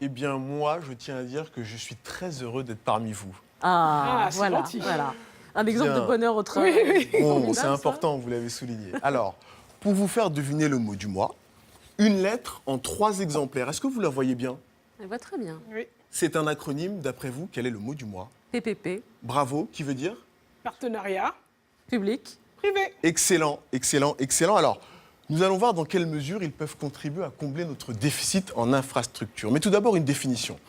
Eh bien, moi, je tiens à dire que je suis très heureux d'être parmi vous. C'est voilà, gentil. voilà. Un exemple Bien. de bonheur au travail. Oui, oui. Bon, Formidable, c'est ça. important, vous l'avez souligné. Alors, pour vous faire deviner le mot du mois, une lettre en 3 exemplaires. Est-ce que vous la voyez bien? Elle va très bien. Oui. C'est un acronyme, d'après vous, quel est le mot du mois? PPP, Bravo, qui veut dire? Partenariat public. privé. Excellent, excellent, excellent. Alors, nous allons voir dans quelle mesure ils peuvent contribuer à combler notre déficit en infrastructure. Mais tout d'abord, une définition.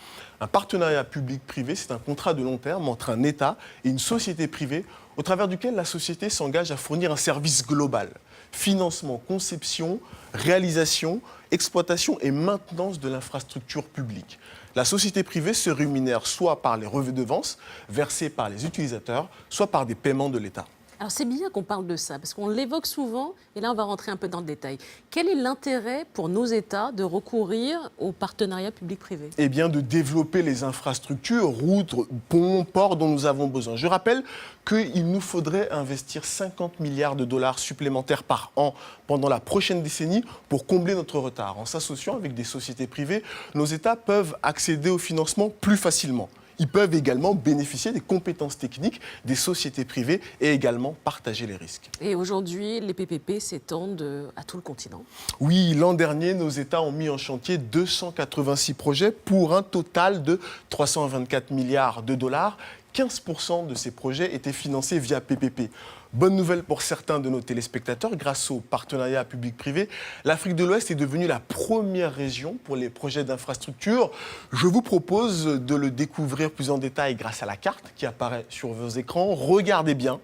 Un partenariat public-privé, c'est un contrat de long terme entre un État et une société privée au travers duquel la société s'engage à fournir un service global. Financement, conception, réalisation, exploitation et maintenance de l'infrastructure publique. La société privée se rémunère soit par les redevances versées par les utilisateurs, soit par des paiements de l'État. Alors c'est bien qu'on parle de ça, parce qu'on l'évoque souvent, et là on va rentrer un peu dans le détail. Quel est l'intérêt pour nos États de recourir au partenariat public-privé? Eh bien, de développer les infrastructures, routes, ponts, ports dont nous avons besoin. Je rappelle qu'il nous faudrait investir 50 milliards de dollars supplémentaires par an pendant la prochaine décennie pour combler notre retard. En s'associant avec des sociétés privées, nos États peuvent accéder au financement plus facilement. Ils peuvent également bénéficier des compétences techniques des sociétés privées et également partager les risques. Et aujourd'hui, les PPP s'étendent à tout le continent. Oui, l'an dernier, nos États ont mis en chantier 286 projets pour un total de 324 milliards de dollars. 15% de ces projets étaient financés via PPP. Bonne nouvelle pour certains de nos téléspectateurs, grâce au partenariat public-privé, l'Afrique de l'Ouest est devenue la première région pour les projets d'infrastructure. Je vous propose de le découvrir plus en détail grâce à la carte qui apparaît sur vos écrans. Regardez bien.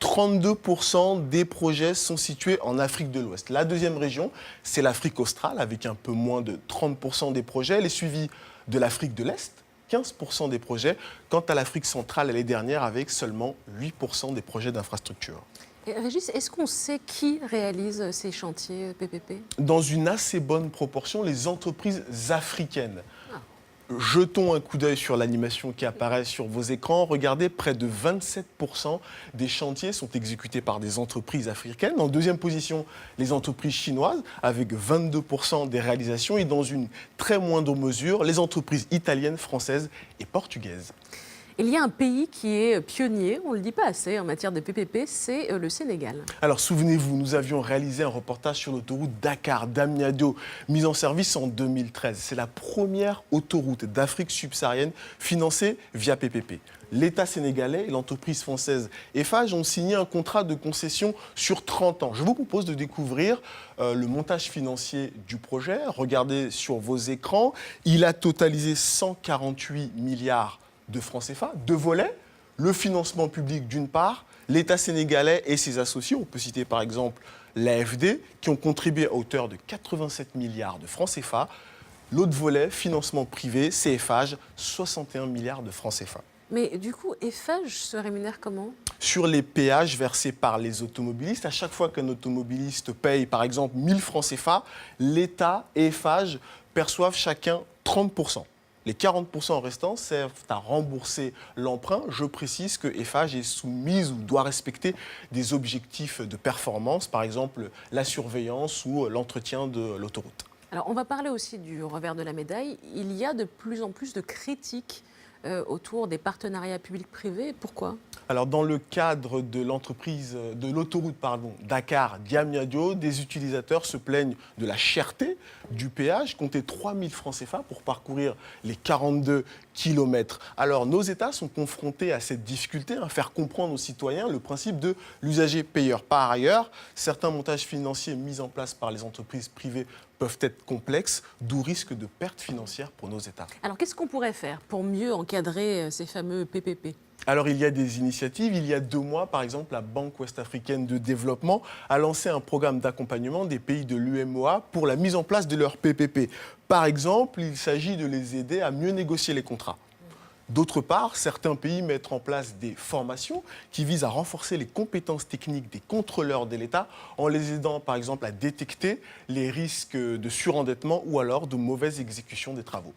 32% des projets sont situés en Afrique de l'Ouest. La deuxième région, c'est l'Afrique australe, avec un peu moins de 30% des projets. Elle est suivie de l'Afrique de l'Est, 15% des projets. Quant à l'Afrique centrale, elle est dernière avec seulement 8% des projets d'infrastructure. Et Régis, est-ce qu'on sait qui réalise ces chantiers PPP? Dans une assez bonne proportion, les entreprises africaines. Jetons un coup d'œil sur l'animation qui apparaît sur vos écrans. Regardez, près de 27% des chantiers sont exécutés par des entreprises africaines. En deuxième position, les entreprises chinoises, avec 22% des réalisations. Et dans une très moindre mesure, les entreprises italiennes, françaises et portugaises. Il y a un pays qui est pionnier, on ne le dit pas assez en matière de PPP, c'est le Sénégal. Alors souvenez-vous, nous avions réalisé un reportage sur l'autoroute Dakar-Diamniadio, mise en service en 2013. C'est la première autoroute d'Afrique subsaharienne financée via PPP. L'État sénégalais et l'entreprise française Eiffage ont signé un contrat de concession sur 30 ans. Je vous propose de découvrir le montage financier du projet. Regardez sur vos écrans, il a totalisé 148 milliards de francs CFA, 2 volets, le financement public d'une part, l'État sénégalais et ses associés, on peut citer par exemple l'AFD, qui ont contribué à hauteur de 87 milliards de francs CFA. L'autre volet, financement privé, c'est Eiffage, 61 milliards de francs CFA. Mais du coup, Eiffage se rémunère comment? Sur les péages versés par les automobilistes, à chaque fois qu'un automobiliste paye par exemple 1000 francs CFA, l'État et Eiffage perçoivent chacun 30%. Les 40% restants servent à rembourser l'emprunt. Je précise que Eiffage est soumise ou doit respecter des objectifs de performance, par exemple la surveillance ou l'entretien de l'autoroute. Alors, on va parler aussi du revers de la médaille. Il y a de plus en plus de critiques autour des partenariats publics-privés. Pourquoi? Alors, dans le cadre de l'autoroute Dakar-Diamniadio, des utilisateurs se plaignent de la cherté du péage, compter 3 000 francs CFA pour parcourir les 42 kilomètres. Alors, nos États sont confrontés à cette difficulté, à faire comprendre aux citoyens le principe de l'usager-payeur. Par ailleurs, certains montages financiers mis en place par les entreprises privées peuvent être complexes, d'où risque de perte financière pour nos États. Alors, qu'est-ce qu'on pourrait faire pour mieux encadrer ces fameux PPP? Alors, il y a des initiatives. Il y a 2 mois, par exemple, la Banque ouest-africaine de développement a lancé un programme d'accompagnement des pays de l'UEMOA pour la mise en place de leurs PPP. Par exemple, il s'agit de les aider à mieux négocier les contrats. D'autre part, certains pays mettent en place des formations qui visent à renforcer les compétences techniques des contrôleurs de l'État en les aidant, par exemple, à détecter les risques de surendettement ou alors de mauvaise exécution des travaux.